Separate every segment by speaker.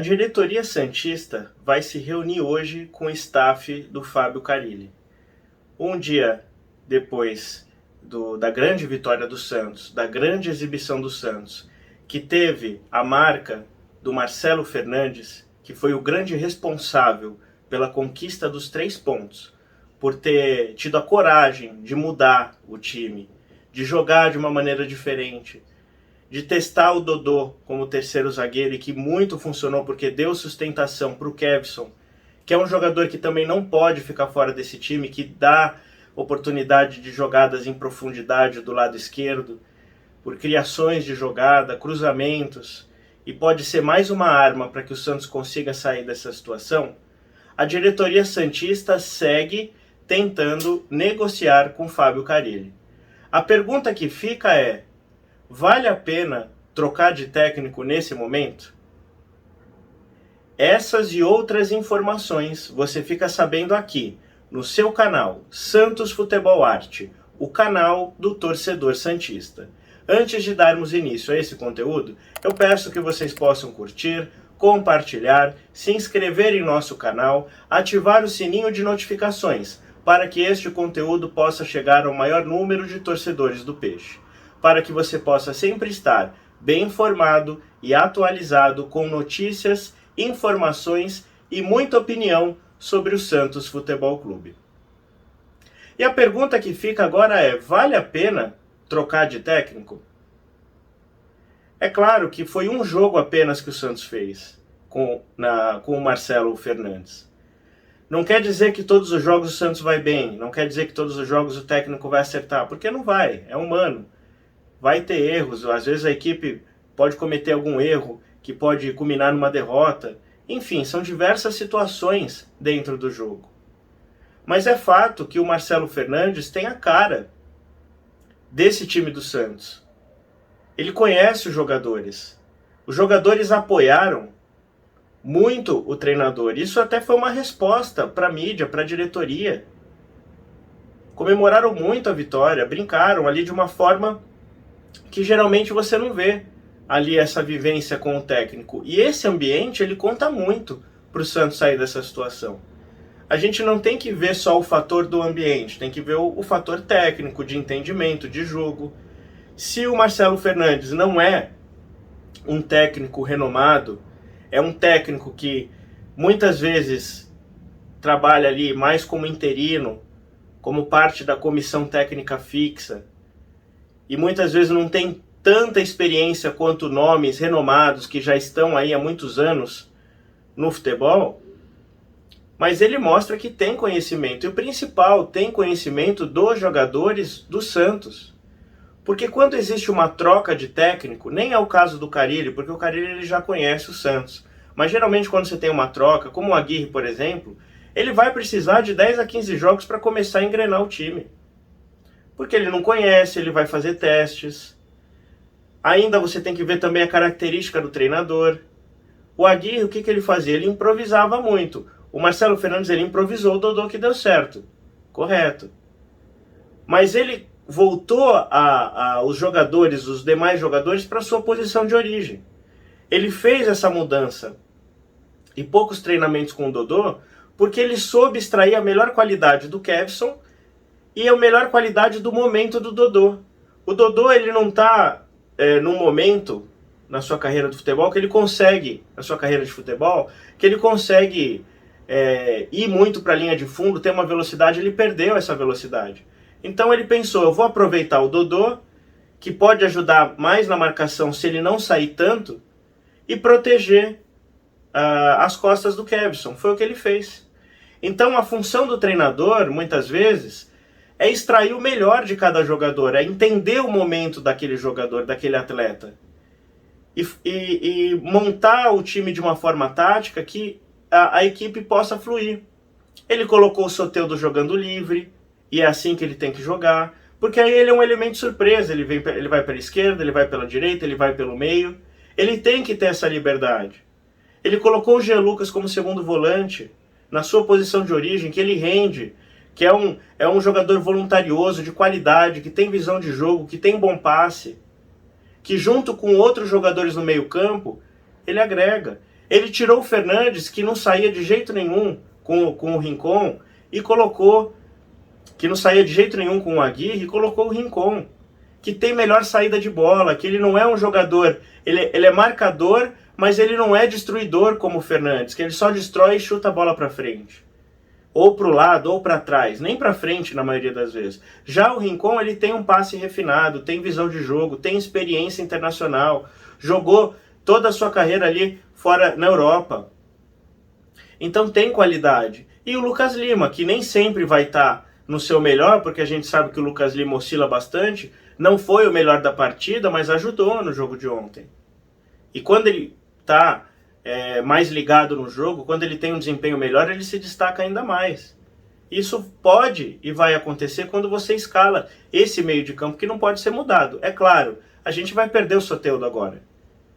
Speaker 1: diretoria santista vai se reunir hoje com o staff do Fábio Carille. Um dia depois da grande vitória do Santos, da grande exibição do Santos, que teve a marca do Marcelo Fernandes, que foi o grande responsável pela conquista dos 3 pontos, por ter tido a coragem de mudar o time, de jogar de uma maneira diferente, de testar o Dodô como terceiro zagueiro, e que muito funcionou porque deu sustentação para o Kevson, que é um jogador que também não pode ficar fora desse time, que dá oportunidade de jogadas em profundidade do lado esquerdo, por criações de jogada, cruzamentos, e pode ser mais uma arma para que o Santos consiga sair dessa situação. A diretoria santista segue tentando negociar com Fábio Carille. A pergunta que fica é: vale a pena trocar de técnico nesse momento? Essas e outras informações você fica sabendo aqui, no seu canal Santos Futebol Arte, o canal do torcedor santista. Antes de darmos início a esse conteúdo, eu peço que vocês possam curtir, compartilhar, se inscrever em nosso canal, ativar o sininho de notificações, para que este conteúdo possa chegar ao maior número de torcedores do Peixe, para que você possa sempre estar bem informado e atualizado com notícias, informações e muita opinião sobre o Santos Futebol Clube. E a pergunta que fica agora é: vale a pena trocar de técnico? É claro que foi um jogo apenas que o Santos fez com o Marcelo Fernandes. Não quer dizer que todos os jogos o Santos vai bem, não quer dizer que todos os jogos o técnico vai acertar, porque não vai, é humano. Vai ter erros, às vezes a equipe pode cometer algum erro que pode culminar numa derrota. Enfim, são diversas situações dentro do jogo. Mas é fato que o Marcelo Fernandes tem a cara desse time do Santos. Ele conhece os jogadores. Os jogadores apoiaram muito o treinador. Isso até foi uma resposta para a mídia, para a diretoria. Comemoraram muito a vitória, brincaram ali de uma forma que geralmente você não vê ali, essa vivência com o técnico. E esse ambiente, ele conta muito para o Santos sair dessa situação. A gente não tem que ver só o fator do ambiente, tem que ver o fator técnico, de entendimento, de jogo. Se o Marcelo Fernandes não é um técnico renomado, é um técnico que muitas vezes trabalha ali mais como interino, como parte da comissão técnica fixa, e muitas vezes não tem tanta experiência quanto nomes renomados que já estão aí há muitos anos no futebol, mas ele mostra que tem conhecimento, e o principal, tem conhecimento dos jogadores do Santos. Porque quando existe uma troca de técnico, nem é o caso do Carille, porque o Carille ele já conhece o Santos, mas geralmente quando você tem uma troca, como o Aguirre, por exemplo, ele vai precisar de 10 a 15 jogos para começar a engrenar o time. Porque ele não conhece, ele vai fazer testes. Ainda você tem que ver também a característica do treinador. O Aguirre, o que ele fazia? Ele improvisava muito. O Marcelo Fernandes, ele improvisou o Dodô, que deu certo. Correto. Mas ele voltou os jogadores, os demais jogadores, para sua posição de origem. Ele fez essa mudança e poucos treinamentos com o Dodô, porque ele soube extrair a melhor qualidade do Kevson e a melhor qualidade do momento do Dodô. O Dodô, ele não está num momento na sua carreira de futebol que ele consegue, na sua carreira de futebol, que ele consegue ir muito para a linha de fundo, ter uma velocidade. Ele perdeu essa velocidade. Então ele pensou: eu vou aproveitar o Dodô, que pode ajudar mais na marcação se ele não sair tanto, e proteger as costas do Kevson. Foi o que ele fez. Então a função do treinador, muitas vezes, é extrair o melhor de cada jogador, é entender o momento daquele jogador, daquele atleta, e montar o time de uma forma tática que a equipe possa fluir. Ele colocou o Soteldo jogando livre, e é assim que ele tem que jogar, porque aí ele é um elemento surpresa. Ele vai pela esquerda, ele vai pela direita, ele vai pelo meio. Ele tem que ter essa liberdade. Ele colocou o Jean Lucas como segundo volante, na sua posição de origem, que ele rende, que é um jogador voluntarioso, de qualidade, que tem visão de jogo, que tem bom passe, que junto com outros jogadores no meio campo, ele agrega. Ele tirou o Fernandes, que não saía de jeito nenhum com o Rincon, e colocou, que não saía de jeito nenhum com o Aguirre, e colocou o Rincon, que tem melhor saída de bola, que ele não é um jogador, ele é marcador, mas ele não é destruidor como o Fernandes, que ele só destrói e chuta a bola para frente. Ou para o lado, ou para trás, nem para frente na maioria das vezes. Já o Rincon, ele tem um passe refinado, tem visão de jogo, tem experiência internacional, jogou toda a sua carreira ali fora na Europa. Então tem qualidade. E o Lucas Lima, que nem sempre vai estar no seu melhor, porque a gente sabe que o Lucas Lima oscila bastante, não foi o melhor da partida, mas ajudou no jogo de ontem. E quando ele está mais ligado no jogo, quando ele tem um desempenho melhor, ele se destaca ainda mais. Isso pode e vai acontecer quando você escala esse meio de campo, que não pode ser mudado. É claro, a gente vai perder o Soteldo agora,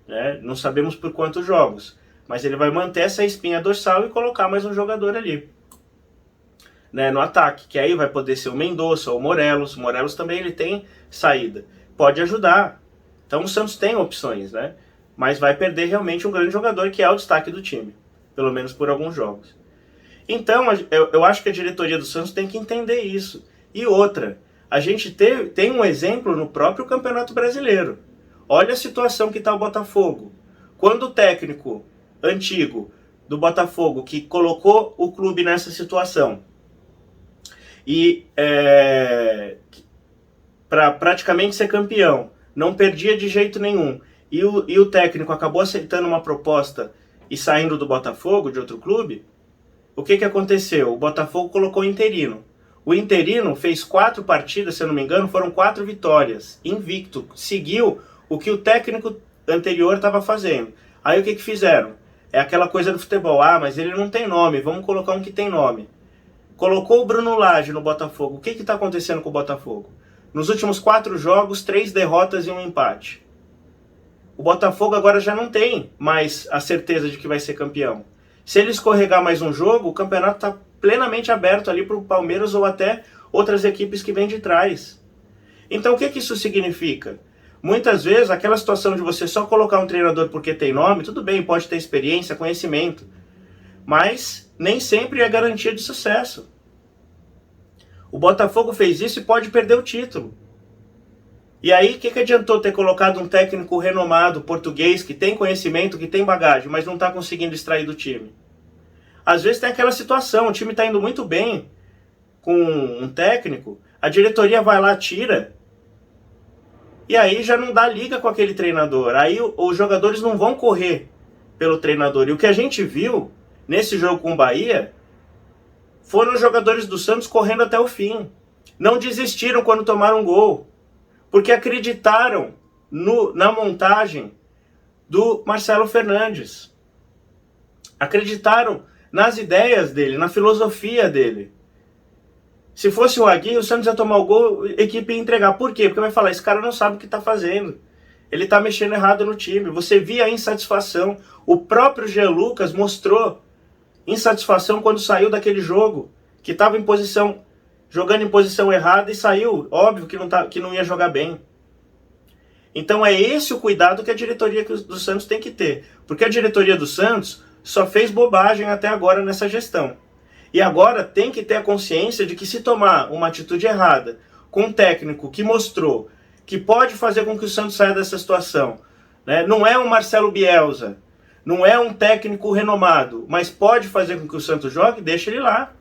Speaker 1: né? Não sabemos por quantos jogos, mas ele vai manter essa espinha dorsal e colocar mais um jogador ali, né, no ataque, que aí vai poder ser o Mendonça ou o Morelos. O Morelos também ele tem saída, pode ajudar. Então o Santos tem opções, né? Mas vai perder realmente um grande jogador, que é o destaque do time, pelo menos por alguns jogos. Então eu acho que a diretoria do Santos tem que entender isso. E outra, a gente tem um exemplo no próprio Campeonato Brasileiro. Olha a situação que está o Botafogo. Quando o técnico antigo do Botafogo, que colocou o clube nessa situação, e para praticamente ser campeão, não perdia de jeito nenhum, e o técnico acabou aceitando uma proposta e saindo do Botafogo, de outro clube, o que aconteceu? O Botafogo colocou o interino. O interino fez 4 partidas, se eu não me engano, foram 4 vitórias, invicto, seguiu o que o técnico anterior estava fazendo. Aí o que fizeram? É aquela coisa do futebol, mas ele não tem nome, vamos colocar um que tem nome. Colocou o Bruno Lage no Botafogo. O que está acontecendo com o Botafogo? Nos últimos 4 jogos, 3 derrotas e um empate. O Botafogo agora já não tem mais a certeza de que vai ser campeão. Se ele escorregar mais um jogo, o campeonato está plenamente aberto ali para o Palmeiras ou até outras equipes que vêm de trás. Então o que isso significa? Muitas vezes aquela situação de você só colocar um treinador porque tem nome, tudo bem, pode ter experiência, conhecimento, mas nem sempre é garantia de sucesso. O Botafogo fez isso e pode perder o título. E aí, o que adiantou ter colocado um técnico renomado, português, que tem conhecimento, que tem bagagem, mas não está conseguindo extrair do time? Às vezes tem aquela situação, o time está indo muito bem com um técnico, a diretoria vai lá, tira, e aí já não dá liga com aquele treinador. Aí os jogadores não vão correr pelo treinador. E o que a gente viu nesse jogo com o Bahia foram os jogadores do Santos correndo até o fim. Não desistiram quando tomaram um gol, porque acreditaram na montagem do Marcelo Fernandes. Acreditaram nas ideias dele, na filosofia dele. Se fosse o Aguirre, o Santos ia tomar o gol, a equipe ia entregar. Por quê? Porque vai falar, esse cara não sabe o que está fazendo. Ele está mexendo errado no time. Você via a insatisfação. O próprio Jean Lucas mostrou insatisfação quando saiu daquele jogo, que estava em posição, jogando em posição errada e saiu. Óbvio que não ia jogar bem. Então é esse o cuidado que a diretoria do Santos tem que ter. Porque a diretoria do Santos só fez bobagem até agora nessa gestão. E agora tem que ter a consciência de que se tomar uma atitude errada com um técnico que mostrou que pode fazer com que o Santos saia dessa situação, né? Não é um Marcelo Bielsa, não é um técnico renomado, mas pode fazer com que o Santos jogue, deixa ele lá.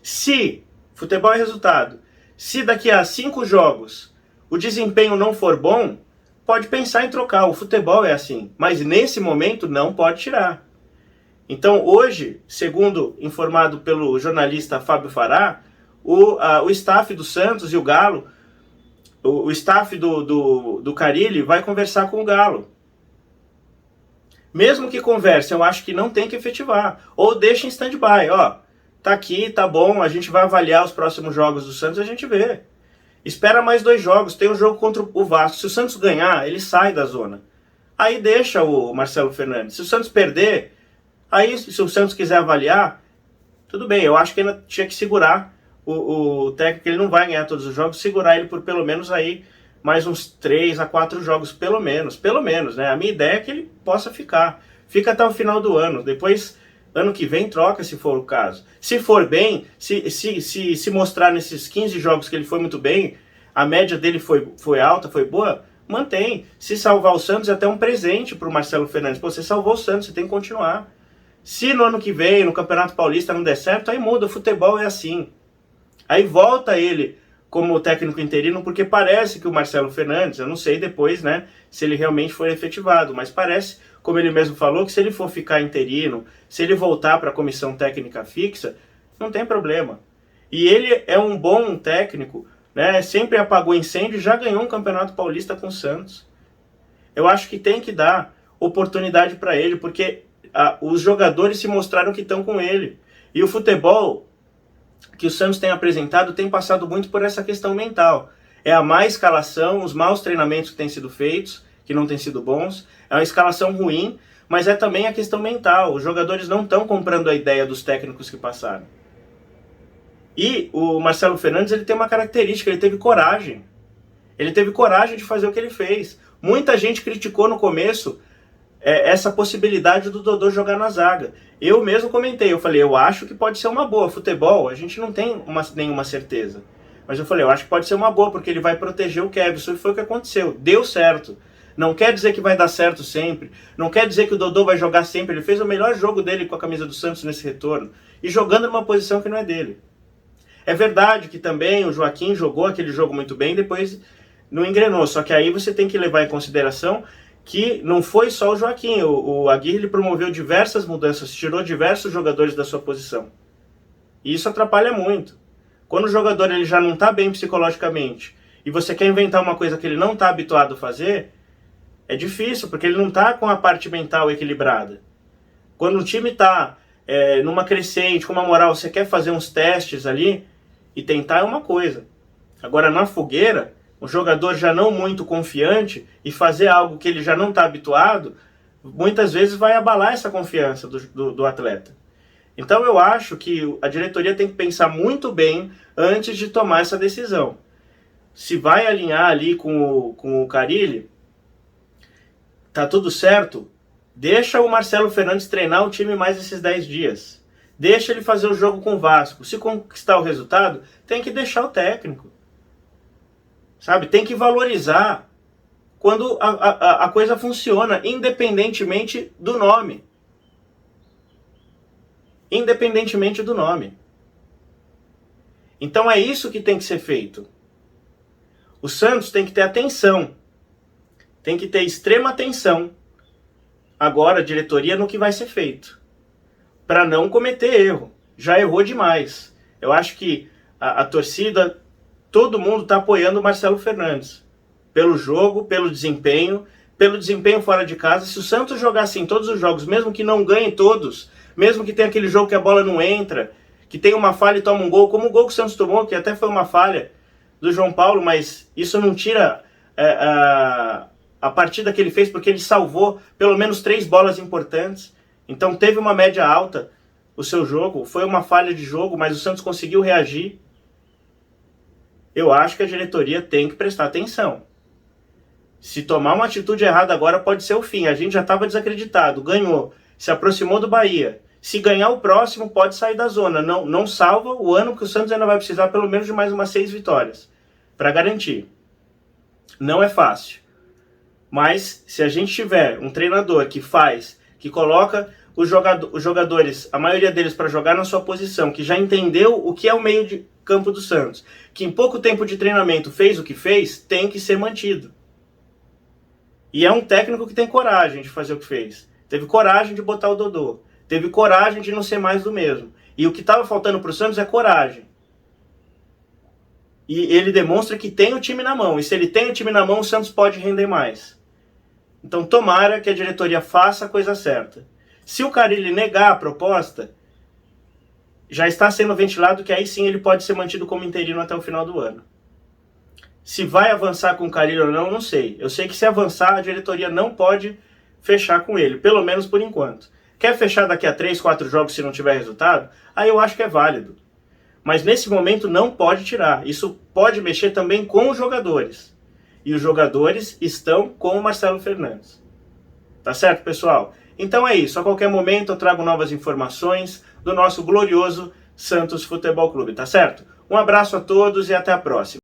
Speaker 1: Se futebol é resultado, se daqui a 5 jogos o desempenho não for bom, pode pensar em trocar. O futebol é assim, mas nesse momento não pode tirar. Então hoje, segundo informado pelo jornalista Fábio Fará, o staff do Santos e o Galo, o staff do Carille vai conversar com o Galo. Mesmo que converse, eu acho que não tem que efetivar. Ou deixa em stand-by, tá aqui, tá bom, a gente vai avaliar os próximos jogos do Santos e a gente vê. Espera mais 2 jogos, tem um jogo contra o Vasco. Se o Santos ganhar, ele sai da zona. Aí deixa o Marcelo Fernandes. Se o Santos perder, aí se o Santos quiser avaliar, tudo bem, eu acho que ainda tinha que segurar o técnico, ele não vai ganhar todos os jogos, segurar ele por pelo menos aí mais uns 3 a 4 jogos, pelo menos, né? A minha ideia é que ele possa ficar. Fica até o final do ano. Depois, ano que vem, troca se for o caso. Se for bem, se mostrar nesses 15 jogos que ele foi muito bem, a média dele foi alta, foi boa, mantém. Se salvar o Santos é até um presente para o Marcelo Fernandes. Pô, você salvou o Santos, você tem que continuar. Se no ano que vem, no Campeonato Paulista, não der certo, aí muda. O futebol é assim. Aí volta ele como técnico interino, porque parece que o Marcelo Fernandes, eu não sei depois, né, se ele realmente foi efetivado, mas parece, como ele mesmo falou, que se ele for ficar interino, se ele voltar para a comissão técnica fixa, não tem problema. E ele é um bom técnico, né, sempre apagou incêndio e já ganhou um Campeonato Paulista com o Santos. Eu acho que tem que dar oportunidade para ele, porque os jogadores se mostraram que estão com ele. E o futebol que o Santos tem apresentado tem passado muito por essa questão mental. É a má escalação, os maus treinamentos que têm sido feitos, que não têm sido bons, é uma escalação ruim, mas é também a questão mental. Os jogadores não estão comprando a ideia dos técnicos que passaram. E o Marcelo Fernandes, ele tem uma característica, ele teve coragem. Ele teve coragem de fazer o que ele fez. Muita gente criticou no começo essa possibilidade do Dodô jogar na zaga. Eu mesmo comentei, eu falei, eu acho que pode ser uma boa. Futebol, a gente não tem nenhuma certeza. Mas eu falei, eu acho que pode ser uma boa, porque ele vai proteger o Kevson. E foi o que aconteceu. Deu certo. Não quer dizer que vai dar certo sempre. Não quer dizer que o Dodô vai jogar sempre. Ele fez o melhor jogo dele com a camisa do Santos nesse retorno. E jogando numa posição que não é dele. É verdade que também o Joaquim jogou aquele jogo muito bem, depois não engrenou. Só que aí você tem que levar em consideração que não foi só o Joaquim. O Aguirre promoveu diversas mudanças, tirou diversos jogadores da sua posição. E isso atrapalha muito. Quando o jogador ele já não está bem psicologicamente e você quer inventar uma coisa que ele não está habituado a fazer, é difícil, porque ele não está com a parte mental equilibrada. Quando o time está numa crescente, com uma moral, você quer fazer uns testes ali e tentar é uma coisa. Agora, na fogueira, o jogador já não muito confiante e fazer algo que ele já não está habituado, muitas vezes vai abalar essa confiança do atleta. Então eu acho que a diretoria tem que pensar muito bem antes de tomar essa decisão. Se vai alinhar ali com o Carille, tá tudo certo, deixa o Marcelo Fernandes treinar o time mais esses 10 dias. Deixa ele fazer o jogo com o Vasco. Se conquistar o resultado, tem que deixar o técnico. Sabe? Tem que valorizar quando a coisa funciona, independentemente do nome. Independentemente do nome. Então é isso que tem que ser feito. O Santos tem que ter atenção. Tem que ter extrema atenção. Agora, a diretoria no que vai ser feito. Para não cometer erro. Já errou demais. Eu acho que a torcida... Todo mundo está apoiando o Marcelo Fernandes. Pelo jogo, pelo desempenho fora de casa. Se o Santos jogar assim todos os jogos, mesmo que não ganhe todos, mesmo que tenha aquele jogo que a bola não entra, que tem uma falha e toma um gol, como o gol que o Santos tomou, que até foi uma falha do João Paulo, mas isso não tira a partida que ele fez, porque ele salvou pelo menos 3 bolas importantes. Então teve uma média alta o seu jogo, foi uma falha de jogo, mas o Santos conseguiu reagir. Eu acho que a diretoria tem que prestar atenção. Se tomar uma atitude errada agora pode ser o fim. A gente já estava desacreditado, ganhou, se aproximou do Bahia. Se ganhar o próximo, pode sair da zona. Não salva o ano, porque o Santos ainda vai precisar pelo menos de mais umas 6 vitórias para garantir. Não é fácil. Mas se a gente tiver um treinador que coloca os jogadores, a maioria deles para jogar na sua posição, que já entendeu o que é o meio de campo do Santos, que em pouco tempo de treinamento fez o que fez, tem que ser mantido. E é um técnico que tem coragem de fazer o que fez. Teve coragem de botar o Dodô. Teve coragem de não ser mais do mesmo. E o que estava faltando para o Santos é coragem. E ele demonstra que tem o time na mão. E se ele tem o time na mão, o Santos pode render mais. Então tomara que a diretoria faça a coisa certa. Se o Carille negar a proposta, já está sendo ventilado que aí sim ele pode ser mantido como interino até o final do ano. Se vai avançar com o Carille ou não, não sei. Eu sei que se avançar, a diretoria não pode fechar com ele, pelo menos por enquanto. Quer fechar daqui a 3, 4 jogos se não tiver resultado? Aí eu acho que é válido. Mas nesse momento não pode tirar. Isso pode mexer também com os jogadores. E os jogadores estão com o Marcelo Fernandes. Tá certo, pessoal? Então é isso, a qualquer momento eu trago novas informações do nosso glorioso Santos Futebol Clube, tá certo? Um abraço a todos e até a próxima.